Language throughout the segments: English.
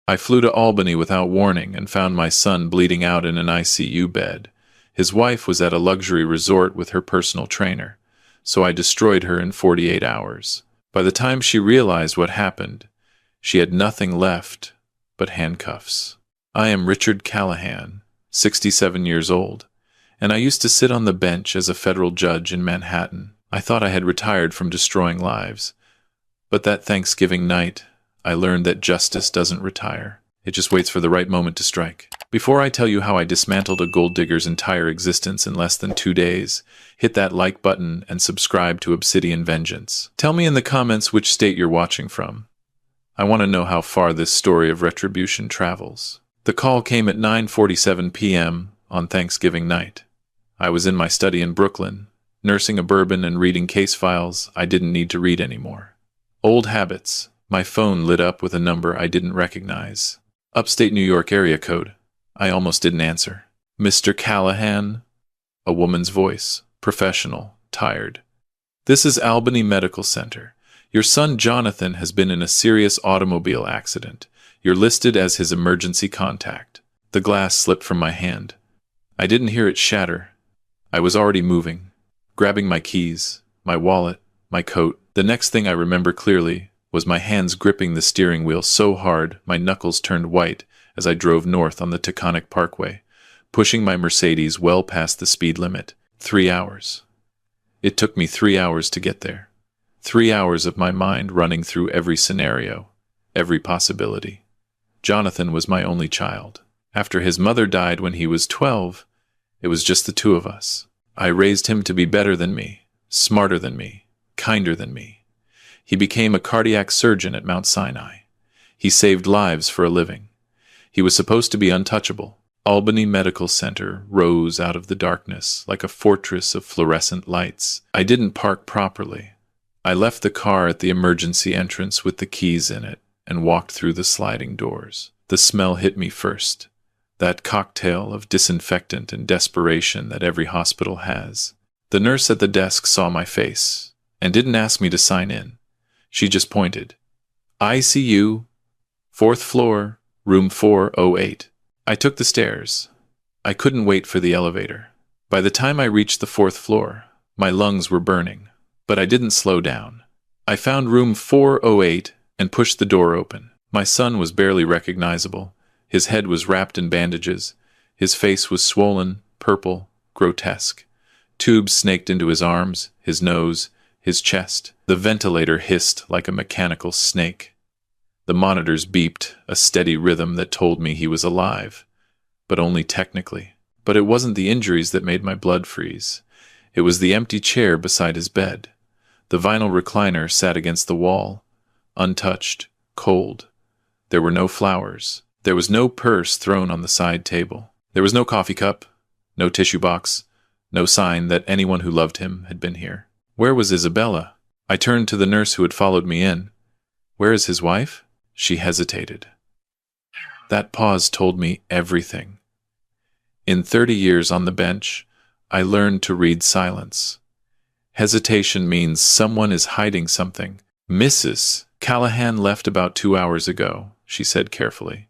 I flew to Albany without warning and found my son bleeding out in an ICU bed. His wife was at a luxury resort with her personal trainer, so I destroyed her in 48 hours. By the time she realized what happened, she had nothing left but handcuffs. I am Richard Callahan, 67 years old, and I used to sit on the bench as a federal judge in Manhattan. I thought I had retired from destroying lives, but that Thanksgiving night, I learned that justice doesn't retire. It just waits for the right moment to strike. Before I tell you how I dismantled a gold digger's entire existence in less than 2 days, hit that like button and subscribe to Obsidian Vengeance. Tell me in the comments which state you're watching from. I want to know how far this story of retribution travels. The call came at 9:47 p.m. on Thanksgiving night. I was in my study in Brooklyn, nursing a bourbon and reading case files I didn't need to read anymore. Old habits. My phone lit up with a number I didn't recognize. Upstate New York area code. I almost didn't answer. Mr. Callahan? A woman's voice. Professional. Tired. This is Albany Medical Center. Your son Jonathan has been in a serious automobile accident. You're listed as his emergency contact. The glass slipped from my hand. I didn't hear it shatter. I was already moving, grabbing my keys, my wallet, my coat. The next thing I remember clearly was my hands gripping the steering wheel so hard my knuckles turned white as I drove north on the Taconic Parkway, pushing my Mercedes well past the speed limit. 3 hours. It took me 3 hours to get there. 3 hours of my mind running through every scenario, every possibility. Jonathan was my only child. After his mother died when he was 12, it was just the two of us. I raised him to be better than me, smarter than me, kinder than me. He became a cardiac surgeon at Mount Sinai. He saved lives for a living. He was supposed to be untouchable. Albany Medical Center rose out of the darkness like a fortress of fluorescent lights. I didn't park properly. I left the car at the emergency entrance with the keys in it and walked through the sliding doors. The smell hit me first. That cocktail of disinfectant and desperation that every hospital has. The nurse at the desk saw my face and didn't ask me to sign in. She just pointed. ICU, 4th floor, room 408. I took the stairs. I couldn't wait for the elevator. By the time I reached the 4th floor, my lungs were burning, but I didn't slow down. I found room 408 and pushed the door open. My son was barely recognizable. His head was wrapped in bandages. His face was swollen, purple, grotesque. Tubes snaked into his arms, his nose, his chest. The ventilator hissed like a mechanical snake. The monitors beeped, a steady rhythm that told me he was alive, but only technically. But it wasn't the injuries that made my blood freeze. It was the empty chair beside his bed. The vinyl recliner sat against the wall, untouched, cold. There were no flowers. There was no purse thrown on the side table. There was no coffee cup, no tissue box, no sign that anyone who loved him had been here. Where was Isabella? I turned to the nurse who had followed me in. Where is his wife? She hesitated. That pause told me everything. In 30 years on the bench, I learned to read silence. Hesitation means someone is hiding something. Mrs. Callahan left about 2 hours ago, she said carefully.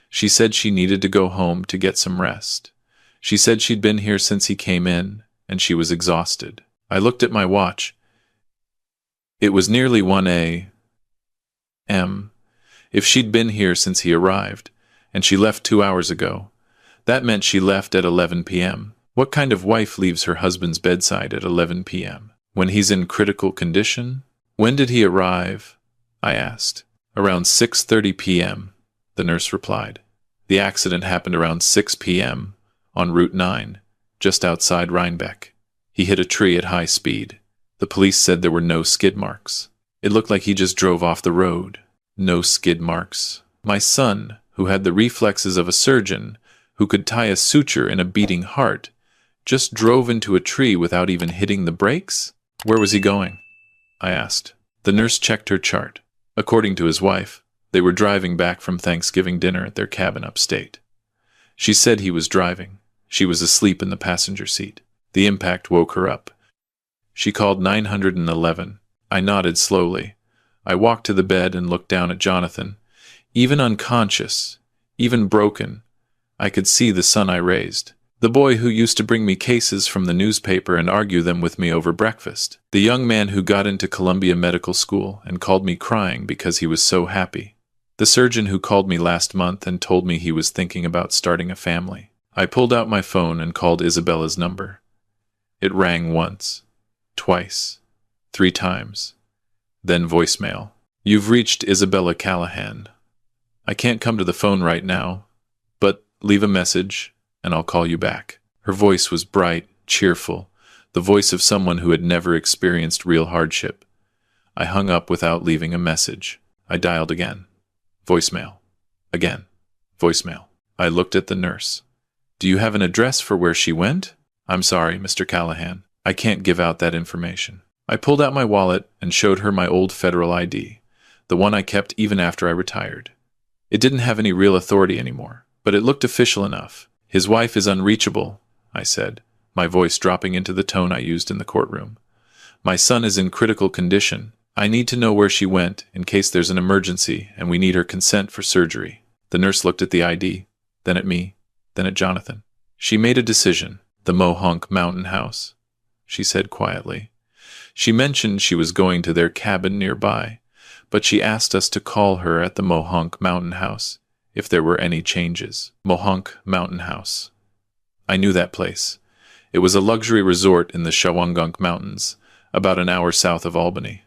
She said she needed to go home to get some rest. She said she'd been here since he came in, and she was exhausted. I looked at my watch. It was nearly 1 a.m. If she'd been here since he arrived, and she left 2 hours ago, that meant she left at 11 p.m. What kind of wife leaves her husband's bedside at 11 p.m.? When he's in critical condition? When did he arrive? I asked. Around 6:30 p.m., the nurse replied. The accident happened around 6 p.m. on Route 9, just outside Rhinebeck. He hit a tree at high speed. The police said there were no skid marks. It looked like he just drove off the road. No skid marks. My son, who had the reflexes of a surgeon, who could tie a suture in a beating heart, just drove into a tree without even hitting the brakes? Where was he going? I asked. The nurse checked her chart. According to his wife, they were driving back from Thanksgiving dinner at their cabin upstate. She said he was driving. She was asleep in the passenger seat. The impact woke her up. She called 911. I nodded slowly. I walked to the bed and looked down at Jonathan. Even unconscious, even broken, I could see the son I raised. The boy who used to bring me cases from the newspaper and argue them with me over breakfast. The young man who got into Columbia Medical School and called me crying because he was so happy. The surgeon who called me last month and told me he was thinking about starting a family. I pulled out my phone and called Isabella's number. It rang once, twice, 3 times. Then voicemail. You've reached Isabella Callahan. I can't come to the phone right now, but leave a message and I'll call you back. Her voice was bright, cheerful, the voice of someone who had never experienced real hardship. I hung up without leaving a message. I dialed again. Voicemail. Again. Voicemail. I looked at the nurse. Do you have an address for where she went? I'm sorry, Mr. Callahan. I can't give out that information. I pulled out my wallet and showed her my old federal ID, the one I kept even after I retired. It didn't have any real authority anymore, but it looked official enough. His wife is unreachable, I said, my voice dropping into the tone I used in the courtroom. My son is in critical condition. I need to know where she went in case there's an emergency and we need her consent for surgery. The nurse looked at the ID, then at me, then at Jonathan. She made a decision. The Mohonk Mountain House, she said quietly. She mentioned she was going to their cabin nearby, but she asked us to call her at the Mohonk Mountain House if there were any changes. Mohonk Mountain House. I knew that place. It was a luxury resort in the Shawangunk Mountains, about an hour south of Albany.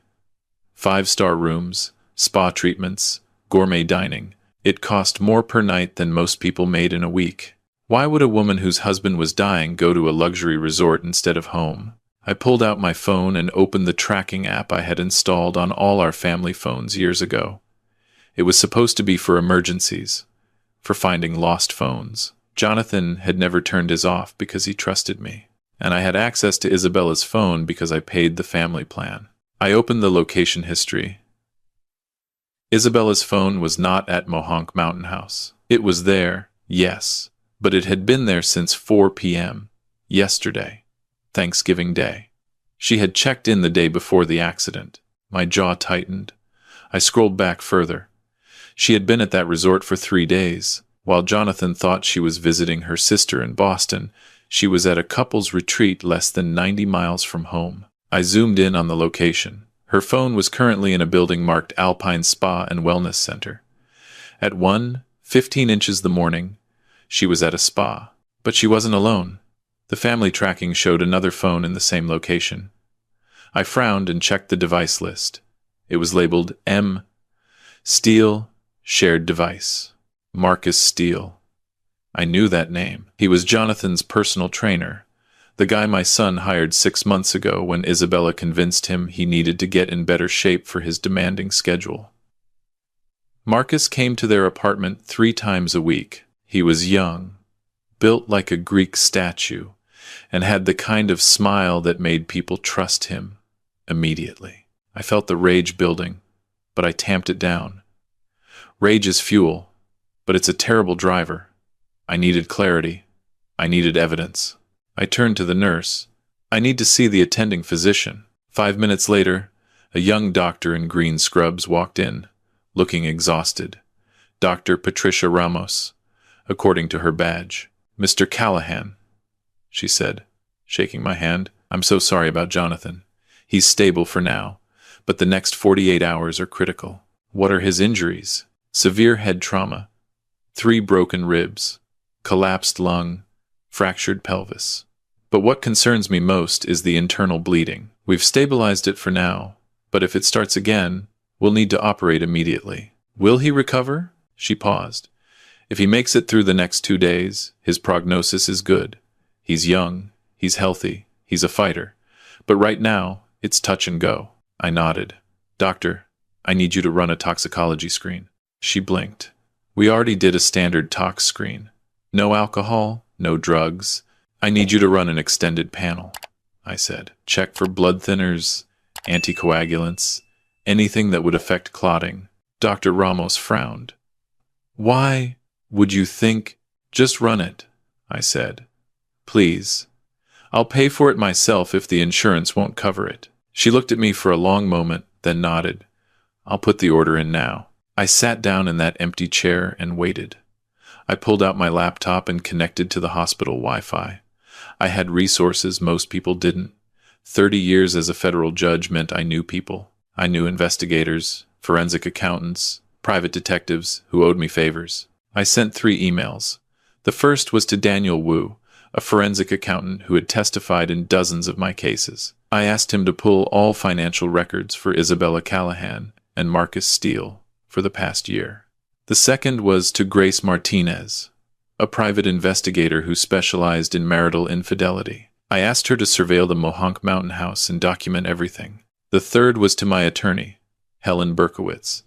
5-star rooms, spa treatments, gourmet dining. It cost more per night than most people made in a week. Why would a woman whose husband was dying go to a luxury resort instead of home? I pulled out my phone and opened the tracking app I had installed on all our family phones years ago. It was supposed to be for emergencies, for finding lost phones. Jonathan had never turned his off because he trusted me, and I had access to Isabella's phone because I paid the family plan. I opened the location history. Isabella's phone was not at Mohonk Mountain House. It was there, yes, but it had been there since 4 p.m. yesterday, Thanksgiving Day. She had checked in the day before the accident. My jaw tightened. I scrolled back further. She had been at that resort for 3 days. While Jonathan thought she was visiting her sister in Boston, she was at a couple's retreat less than 90 miles from home. I zoomed in on the location. Her phone was currently in a building marked Alpine Spa and Wellness Center. At 1:15 inches the morning, she was at a spa. But she wasn't alone. The family tracking showed another phone in the same location. I frowned and checked the device list. It was labeled M. Steele, shared device. Marcus Steele. I knew that name. He was Jonathan's personal trainer, the guy my son hired 6 months ago when Isabella convinced him he needed to get in better shape for his demanding schedule. Marcus came to their apartment 3 times a week. He was young, built like a Greek statue, and had the kind of smile that made people trust him immediately. I felt the rage building, but I tamped it down. Rage is fuel, but it's a terrible driver. I needed clarity. I needed evidence. I turned to the nurse. I need to see the attending physician. 5 minutes later, a young doctor in green scrubs walked in, looking exhausted. Dr. Patricia Ramos, according to her badge. Mr. Callahan, she said, shaking my hand. I'm so sorry about Jonathan. He's stable for now, but the next 48 hours are critical. What are his injuries? Severe head trauma, 3 broken ribs, collapsed lung, fractured pelvis. But what concerns me most is the internal bleeding. We've stabilized it for now, but if it starts again, we'll need to operate immediately. Will he recover? She paused. If he makes it through the next 2 days, his prognosis is good. He's young, he's healthy, he's a fighter. But right now, it's touch and go. I nodded. Doctor, I need you to run a toxicology screen. She blinked. We already did a standard tox screen. No alcohol, no drugs. I need you to run an extended panel, I said. Check for blood thinners, anticoagulants, anything that would affect clotting. Dr. Ramos frowned. Why would you think? Just run it, I said. Please. I'll pay for it myself if the insurance won't cover it. She looked at me for a long moment, then nodded. I'll put the order in now. I sat down in that empty chair and waited. I pulled out my laptop and connected to the hospital Wi-Fi. I had resources most people didn't. 30 years as a federal judge meant I knew people. I knew investigators, forensic accountants, private detectives who owed me favors. I sent 3 emails. The first was to Daniel Wu, a forensic accountant who had testified in dozens of my cases. I asked him to pull all financial records for Isabella Callahan and Marcus Steele for the past year. The second was to Grace Martinez, a private investigator who specialized in marital infidelity. I asked her to surveil the Mohonk Mountain house and document everything. The third was to my attorney, Helen Berkowitz,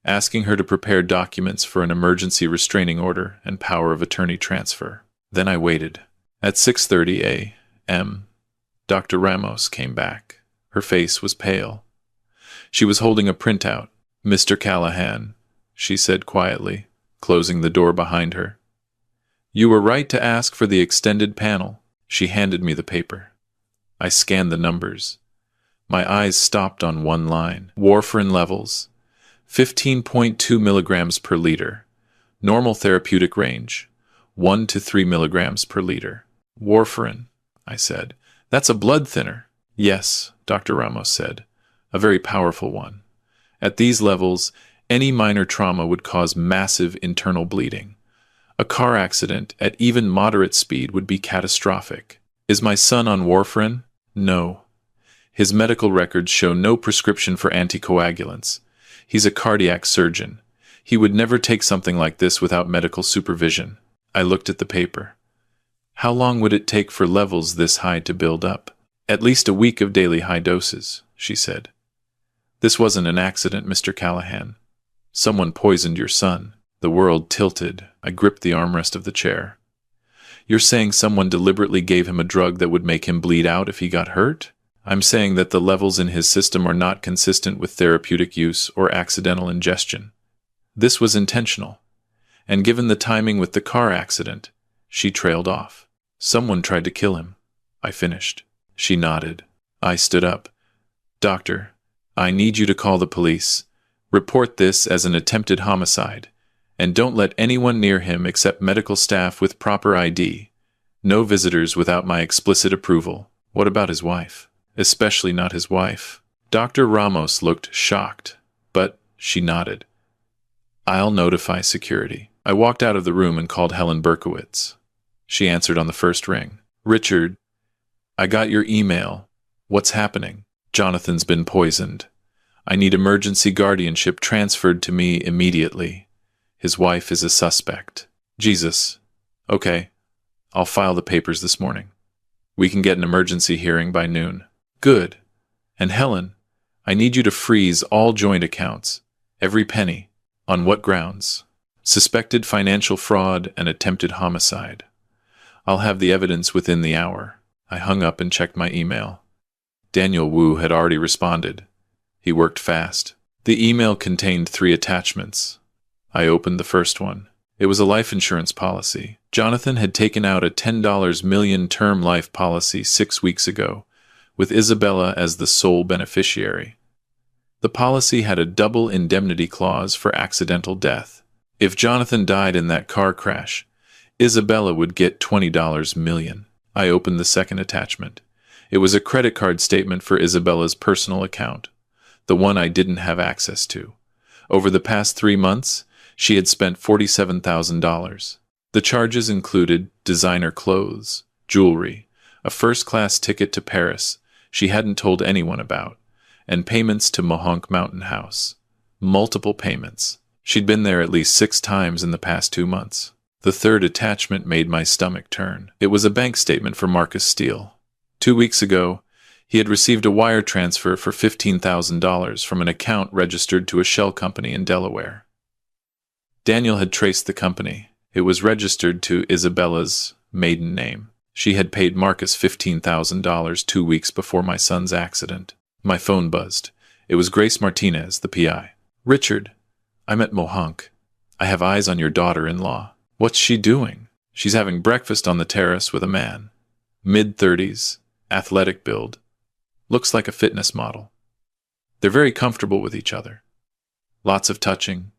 asking her to prepare documents for an emergency restraining order and power of attorney transfer. Then I waited. At 6:30 a.m., Dr. Ramos came back. Her face was pale. She was holding a printout. "Mr. Callahan," she said quietly, closing the door behind her. "You were right to ask for the extended panel." She handed me the paper. I scanned the numbers. My eyes stopped on one line. Warfarin levels, 15.2 milligrams per liter. Normal therapeutic range, 1 to 3 milligrams per liter. "Warfarin," I said. "That's a blood thinner." "Yes," Dr. Ramos said. "A very powerful one. At these levels, any minor trauma would cause massive internal bleeding. A car accident at even moderate speed would be catastrophic." "Is my son on warfarin?" "No. His medical records show no prescription for anticoagulants. He's a cardiac surgeon. He would never take something like this without medical supervision." I looked at the paper. "How long would it take for levels this high to build up?" "At least a week of daily high doses," she said. "This wasn't an accident, Mr. Callahan. Someone poisoned your son." The world tilted. I gripped the armrest of the chair. "You're saying someone deliberately gave him a drug that would make him bleed out if he got hurt?" "I'm saying that the levels in his system are not consistent with therapeutic use or accidental ingestion. This was intentional. And given the timing with the car accident," she trailed off. "Someone tried to kill him," I finished. She nodded. I stood up. "Doctor, I need you to call the police. Report this as an attempted homicide. And don't let anyone near him except medical staff with proper ID. No visitors without my explicit approval." "What about his wife?" "Especially not his wife." Dr. Ramos looked shocked, but she nodded. "I'll notify security." I walked out of the room and called Helen Berkowitz. She answered on the first ring. "Richard, I got your email. What's happening?" "Jonathan's been poisoned. I need emergency guardianship transferred to me immediately. His wife is a suspect." "Jesus. Okay. I'll file the papers this morning. We can get an emergency hearing by noon." "Good. And Helen, I need you to freeze all joint accounts. Every penny." "On what grounds?" "Suspected financial fraud and attempted homicide. I'll have the evidence within the hour." I hung up and checked my email. Daniel Wu had already responded. He worked fast. The email contained 3 attachments. I opened the first one. It was a life insurance policy. Jonathan had taken out a $10 million term life policy 6 weeks ago, with Isabella as the sole beneficiary. The policy had a double indemnity clause for accidental death. If Jonathan died in that car crash, Isabella would get $20 million. I opened the second attachment. It was a credit card statement for Isabella's personal account, the one I didn't have access to. Over the past 3 months, she had spent $47,000. The charges included designer clothes, jewelry, a first-class ticket to Paris she hadn't told anyone about, and payments to Mohonk Mountain House. Multiple payments. She'd been there at least 6 times in the past 2 months. The third attachment made my stomach turn. It was a bank statement for Marcus Steele. 2 weeks ago, he had received a wire transfer for $15,000 from an account registered to a shell company in Delaware. Daniel had traced the company. It was registered to Isabella's maiden name. She had paid Marcus $15,000 2 weeks before my son's accident. My phone buzzed. It was Grace Martinez, the PI. "Richard, I'm at Mohonk. I have eyes on your daughter-in-law." "What's she doing?" "She's having breakfast on the terrace with a man. Mid-30s, athletic build. Looks like a fitness model. They're very comfortable with each other. Lots of touching,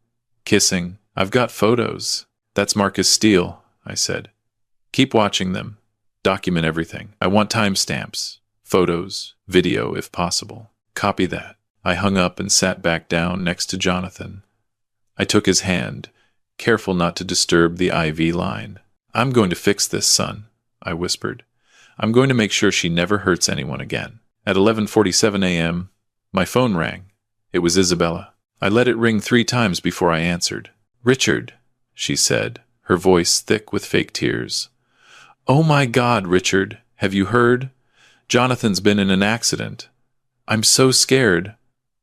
Kissing. I've got photos. That's Marcus Steele, I said. Keep watching them. Document everything. I want timestamps. Photos. Video, if possible. Copy that. I hung up and sat back down next to Jonathan. I took his hand, careful not to disturb the IV line. I'm going to fix this, son, I whispered. I'm going to make sure she never hurts anyone again. At 11:47 a.m., my phone rang. It was Isabella. I let it ring 3 times before I answered. Richard, she said, her voice thick with fake tears. Oh my God, Richard, have you heard? Jonathan's been in an accident. I'm so scared.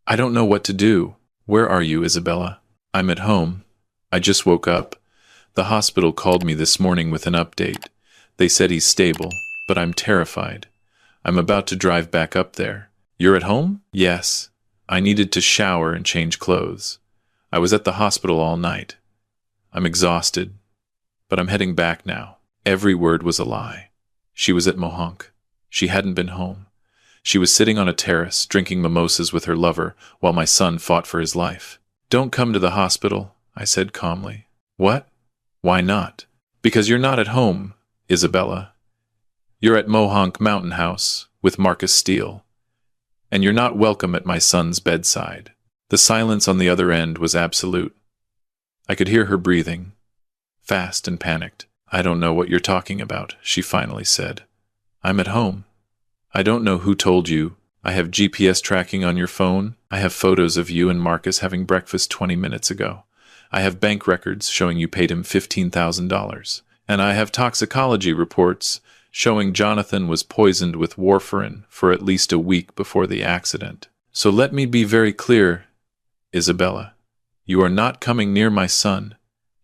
I don't know what to do. Where are you, Isabella? I'm at home. I just woke up. The hospital called me this morning with an update. They said he's stable, but I'm terrified. I'm about to drive back up there. You're at home? Yes. I needed to shower and change clothes. I was at the hospital all night. I'm exhausted, but I'm heading back now. Every word was a lie. She was at Mohonk. She hadn't been home. She was sitting on a terrace, drinking mimosas with her lover, while my son fought for his life. Don't come to the hospital, I said calmly. What? Why not? Because you're not at home, Isabella. You're at Mohonk Mountain House with Marcus Steele. And you're not welcome at my son's bedside. The silence on the other end was absolute. I could hear her breathing, fast and panicked. I don't know what you're talking about, she finally said. I'm at home. I don't know who told you. I have GPS tracking on your phone. I have photos of you and Marcus having breakfast 20 minutes ago. I have bank records showing you paid him $15,000. And I have toxicology reports showing Jonathan was poisoned with warfarin for at least a week before the accident. So let me be very clear, Isabella. You are not coming near my son.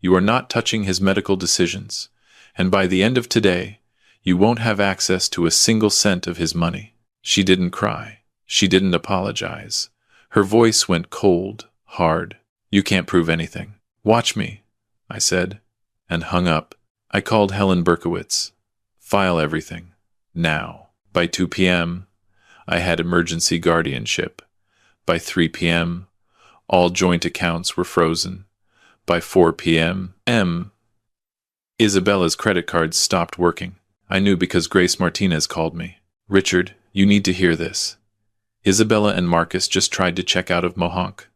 You are not touching his medical decisions. And by the end of today, you won't have access to a single cent of his money. She didn't cry. She didn't apologize. Her voice went cold, hard. You can't prove anything. Watch me, I said, and hung up. I called Helen Berkowitz. File everything. Now. By 2 p.m., I had emergency guardianship. By 3 p.m., all joint accounts were frozen. By 4 p.m., Isabella's credit cards stopped working. I knew because Grace Martinez called me. Richard, you need to hear this. Isabella and Marcus just tried to check out of Mohonk.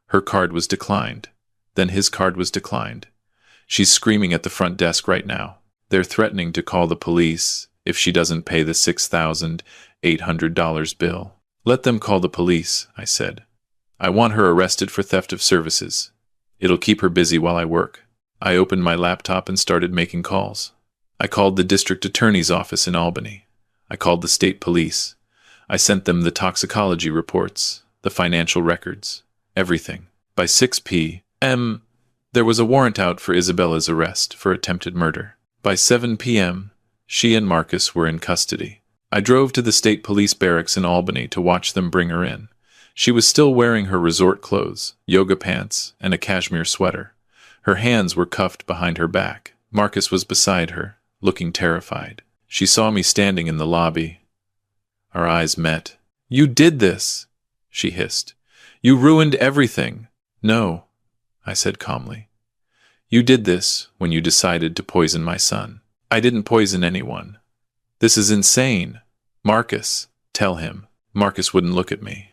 Her card was declined. Then his card was declined. She's screaming at the front desk right now. They're threatening to call the police if she doesn't pay the $6,800 bill. Let them call the police, I said. I want her arrested for theft of services. It'll keep her busy while I work. I opened my laptop and started making calls. I called the district attorney's office in Albany. I called the state police. I sent them the toxicology reports, the financial records, everything. By 6 p.m., there was a warrant out for Isabella's arrest for attempted murder. By 7 p.m., she and Marcus were in custody. I drove to the state police barracks in Albany to watch them bring her in. She was still wearing her resort clothes, yoga pants, and a cashmere sweater. Her hands were cuffed behind her back. Marcus was beside her, looking terrified. She saw me standing in the lobby. Our eyes met. You did this, she hissed. You ruined everything. No, I said calmly. You did this when you decided to poison my son. I didn't poison anyone. This is insane. Marcus, tell him. Marcus wouldn't look at me.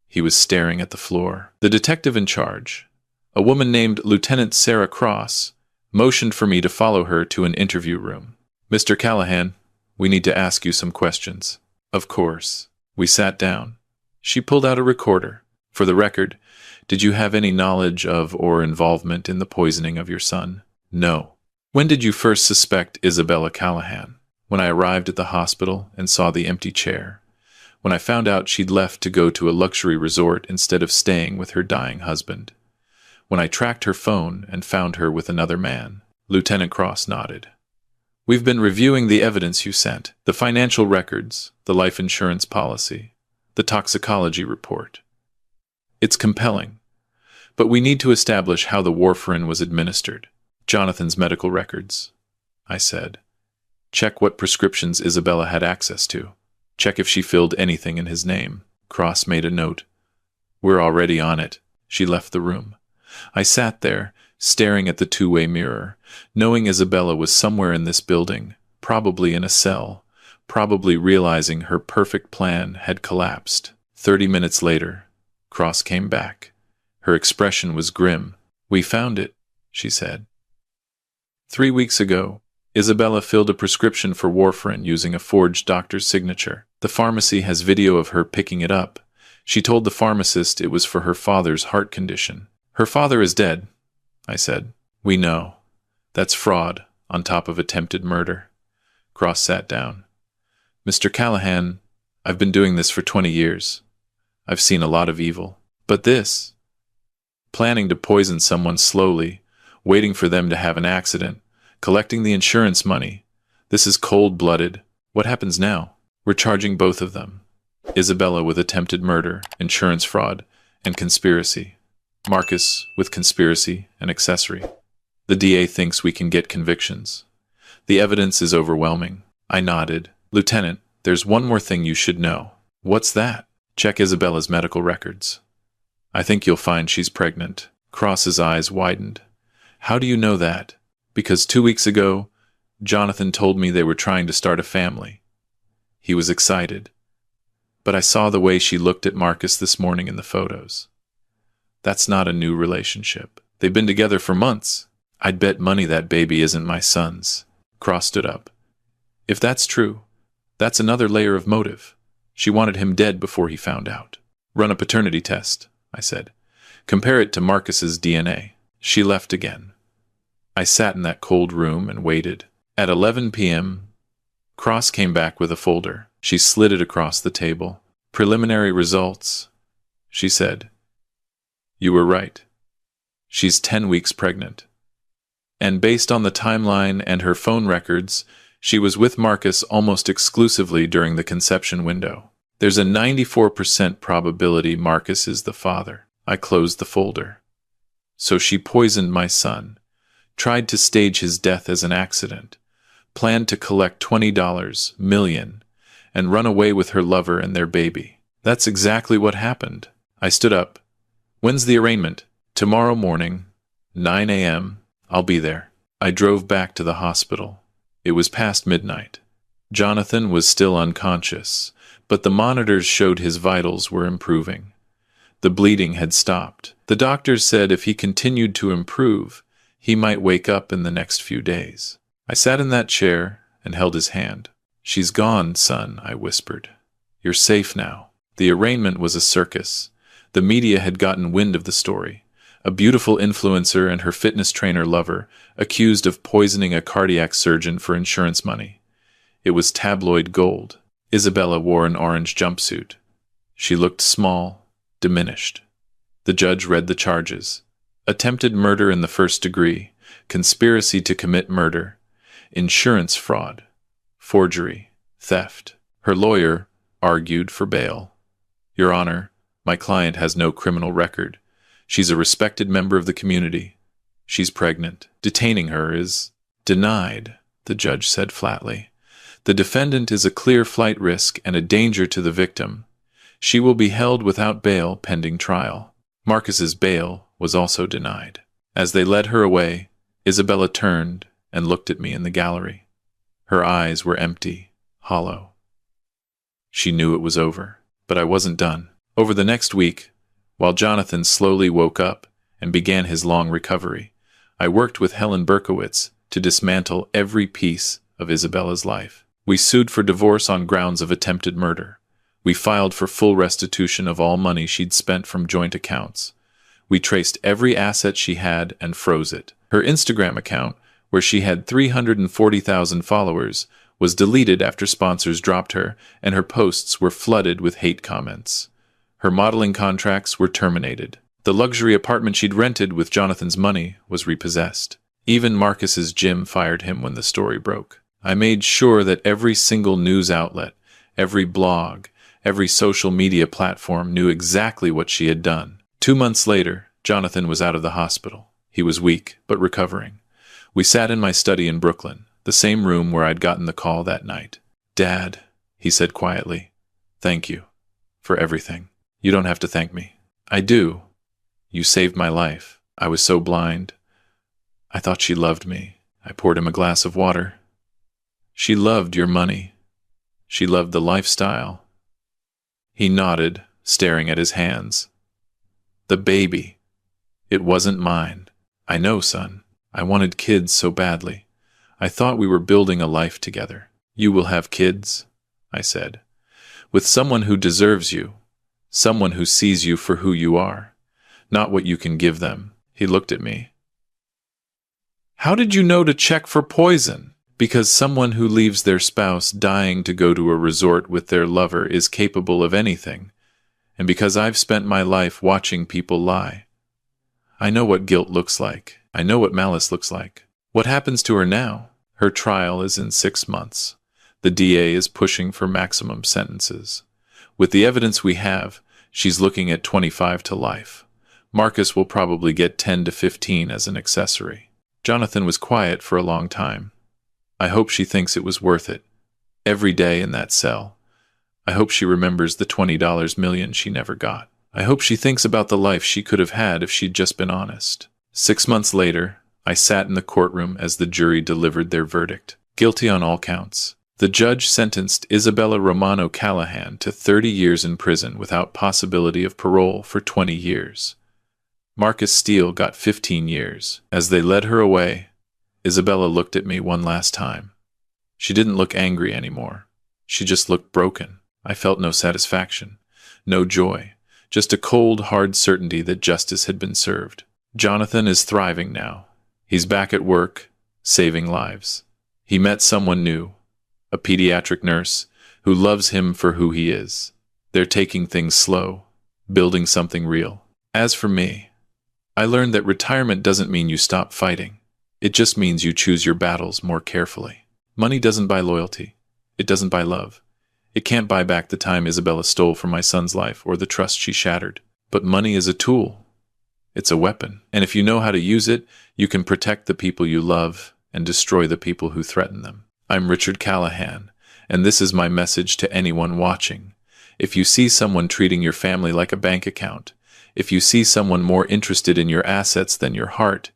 He was staring at the floor. The detective in charge, a woman named Lieutenant Sarah Cross, motioned for me to follow her to an interview room. Mr. Callahan, we need to ask you some questions. Of course. We sat down. She pulled out a recorder. For the record, did you have any knowledge of or involvement in the poisoning of your son? No. When did you first suspect Isabella Callahan? When I arrived at the hospital and saw the empty chair. When I found out she'd left to go to a luxury resort instead of staying with her dying husband. When I tracked her phone and found her with another man. Lieutenant Cross nodded. We've been reviewing the evidence you sent, the financial records, the life insurance policy, the toxicology report. It's compelling, but we need to establish how the warfarin was administered. Jonathan's medical records, I said. Check what prescriptions Isabella had access to. Check if she filled anything in his name. Cross made a note. We're already on it. She left the room. I sat there, staring at the two-way mirror, knowing Isabella was somewhere in this building, probably in a cell, probably realizing her perfect plan had collapsed. 30 minutes later, Cross came back. Her expression was grim. "We found it," she said. 3 weeks ago, Isabella filled a prescription for warfarin using a forged doctor's signature. The pharmacy has video of her picking it up. She told the pharmacist it was for her father's heart condition. "Her father is dead," I said. "We know. That's fraud on top of attempted murder." Cross sat down. "Mr. Callahan, I've been doing this for 20 years. I've seen a lot of evil. But this, planning to poison someone slowly, waiting for them to have an accident, collecting the insurance money, this is cold-blooded. What happens now? We're charging both of them. Isabella with attempted murder, insurance fraud, and conspiracy. Marcus with conspiracy and accessory. The DA thinks we can get convictions. The evidence is overwhelming." I nodded. "Lieutenant, there's one more thing you should know." "What's that?" "Check Isabella's medical records. I think you'll find she's pregnant." Cross's eyes widened. "How do you know that?" "Because 2 weeks ago, Jonathan told me they were trying to start a family." He was excited. "But I saw the way she looked at Marcus this morning in the photos. That's not a new relationship. They've been together for months. I'd bet money that baby isn't my son's." Cross stood up. "If that's true, that's another layer of motive. She wanted him dead before he found out." "Run a paternity test," I said. "Compare it to Marcus's DNA." She left again. I sat in that cold room and waited. At 11 p.m., Cross came back with a folder. She slid it across the table. "Preliminary results," she said. "You were right. She's 10 weeks pregnant. And based on the timeline and her phone records, she was with Marcus almost exclusively during the conception window. There's a 94% probability Marcus is the father." I closed the folder. "So she poisoned my son, tried to stage his death as an accident, planned to collect $20 million, and run away with her lover and their baby." "That's exactly what happened." I stood up. "When's the arraignment?" "Tomorrow morning, 9 a.m. I'll be there." I drove back to the hospital. It was past midnight. Jonathan was still unconscious, but the monitors showed his vitals were improving. The bleeding had stopped. The doctors said if he continued to improve, he might wake up in the next few days. I sat in that chair and held his hand. "She's gone, son," I whispered. "You're safe now." The arraignment was a circus. The media had gotten wind of the story. A beautiful influencer and her fitness trainer lover accused of poisoning a cardiac surgeon for insurance money. It was tabloid gold. Isabella wore an orange jumpsuit. She looked small, diminished. The judge read the charges. Attempted murder in the first degree, conspiracy to commit murder, insurance fraud, forgery, theft. Her lawyer argued for bail. "Your Honor, my client has no criminal record. She's a respected member of the community. She's pregnant. Detaining her is denied," the judge said flatly. "The defendant is a clear flight risk and a danger to the victim. She will be held without bail pending trial." Marcus's bail was also denied. As they led her away, Isabella turned and looked at me in the gallery. Her eyes were empty, hollow. She knew it was over, but I wasn't done. Over the next week, while Jonathan slowly woke up and began his long recovery, I worked with Helen Berkowitz to dismantle every piece of Isabella's life. We sued for divorce on grounds of attempted murder. We filed for full restitution of all money she'd spent from joint accounts. We traced every asset she had and froze it. Her Instagram account, where she had 340,000 followers, was deleted after sponsors dropped her, and her posts were flooded with hate comments. Her modeling contracts were terminated. The luxury apartment she'd rented with Jonathan's money was repossessed. Even Marcus's gym fired him when the story broke. I made sure that every single news outlet, every blog, every social media platform knew exactly what she had done. 2 months later, Jonathan was out of the hospital. He was weak, but recovering. We sat in my study in Brooklyn, the same room where I'd gotten the call that night. "Dad," he said quietly, "thank you for everything." "You don't have to thank me." "I do. You saved my life." I was so blind. I thought she loved me. I poured him a glass of water. She loved your money. She loved the lifestyle. He nodded, staring at his hands. The baby. It wasn't mine. I know, son. I wanted kids so badly. I thought we were building a life together. You will have kids, I said, with someone who deserves you, someone who sees you for who you are, not what you can give them. He looked at me. How did you know to check for poison? Because someone who leaves their spouse dying to go to a resort with their lover is capable of anything, and because I've spent my life watching people lie. I know what guilt looks like. I know what malice looks like. What happens to her now? Her trial is in 6 months. The DA is pushing for maximum sentences. With the evidence we have, she's looking at 25 to life. Marcus will probably get 10 to 15 as an accessory. Jonathan was quiet for a long time. I hope she thinks it was worth it. Every day in that cell. I hope she remembers the $20 million she never got. I hope she thinks about the life she could have had if she'd just been honest. 6 months later, I sat in the courtroom as the jury delivered their verdict. Guilty on all counts. The judge sentenced Isabella Romano Callahan to 30 years in prison without possibility of parole for 20 years. Marcus Steele got 15 years. As they led her away, Isabella looked at me one last time. She didn't look angry anymore. She just looked broken. I felt no satisfaction, no joy, just a cold, hard certainty that justice had been served. Jonathan is thriving now. He's back at work, saving lives. He met someone new, a pediatric nurse, who loves him for who he is. They're taking things slow, building something real. As for me, I learned that retirement doesn't mean you stop fighting. It just means you choose your battles more carefully. Money doesn't buy loyalty. It doesn't buy love. It can't buy back the time Isabella stole from my son's life or the trust she shattered. But money is a tool. It's a weapon. And if you know how to use it, you can protect the people you love and destroy the people who threaten them. I'm Richard Callahan, and this is my message to anyone watching. If you see someone treating your family like a bank account, if you see someone more interested in your assets than your heart,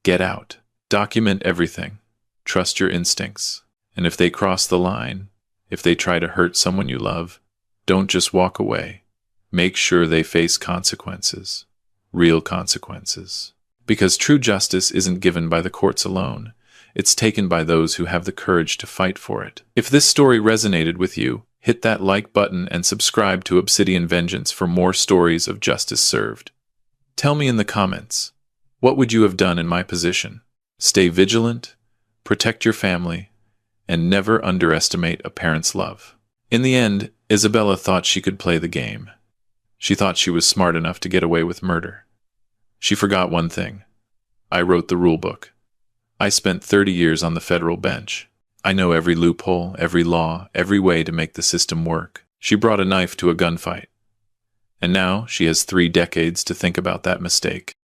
get out. Document everything. Trust your instincts. And if they cross the line, if they try to hurt someone you love, don't just walk away. Make sure they face consequences. Real consequences. Because true justice isn't given by the courts alone. It's taken by those who have the courage to fight for it. If this story resonated with you, hit that like button and subscribe to Obsidian Vengeance for more stories of justice served. Tell me in the comments, what would you have done in my position? Stay vigilant, protect your family, and never underestimate a parent's love. In the end, Isabella thought she could play the game. She thought she was smart enough to get away with murder. She forgot one thing. I wrote the rule book. I spent 30 years on the federal bench. I know every loophole, every law, every way to make the system work. She brought a knife to a gunfight. And now she has 3 decades to think about that mistake.